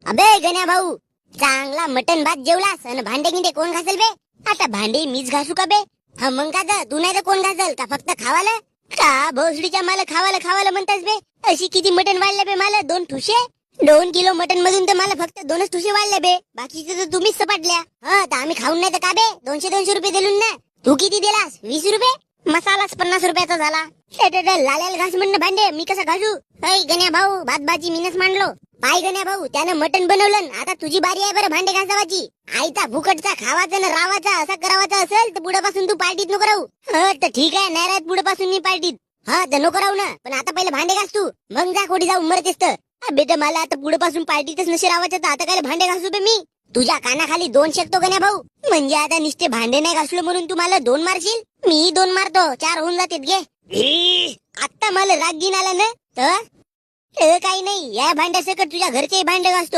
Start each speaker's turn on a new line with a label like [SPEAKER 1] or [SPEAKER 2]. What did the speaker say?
[SPEAKER 1] अबे गण्या भाऊ, चांगला मटन भात जेवलास आणि भांडे गिंडे कोण घासेल बे? आता भांडे मीच घासू का बे? हा मग का तू नाही तर कोण घासल का फक्त खावाला? का भोसडीच्या मला खावाला खावाला म्हणतास बे? अशी किती मटन वाढले बे मला? 2 ठुशे? 2 किलो मटन मधून तर मला फक्त 2च ठुशे वाढले बे. बाकीचे तर तुम्हीच सपाटल्या. हा तर आम्ही खाऊन नाही तर का बे? 200 रुपये दिलून ना. तू किती दिलास? 20 रुपये. मसालाच 50 रुपयाचा झाला. लाल्याला घास म्हणणं भांडे मी कसं घासू? ऐ गण्या भाऊ, भात भाजी मीनच मांडलो. पाय गण्या भाऊ, त्यानं मटण बनवलं. आता तुझी बारी आहे बरं भांडे घासावाची. आईचा भुकटचा खावाचा ना रावाचा असा करावाचा असेल तर पुढेपासून तू पार्टीत नको राहू. तर ठीक आहे, नाही राहत पुढेपासून मी पार्टीत. हा तर नको राहू ना, पण आता पहिले भांडे घास तू, मग जा खोडी जाऊ मरतेस तर. अबे तर मला आता पुढेपासून पार्टीतच नसे रावायचं तर आता काय भांडे घासू बे मी? तुझ्या कानाखाली 2 शकतो गण्या भाऊ. म्हणजे आता नुसते भांडे नाही घासलो म्हणून तू मला 2 मारशील? मी 2 मारतो, 4 होऊन जातात घे. आता मला राग घेऊन आला ना तर काही नाही, या भांड्यासकट तुझ्या घरचे भांडे घासतो.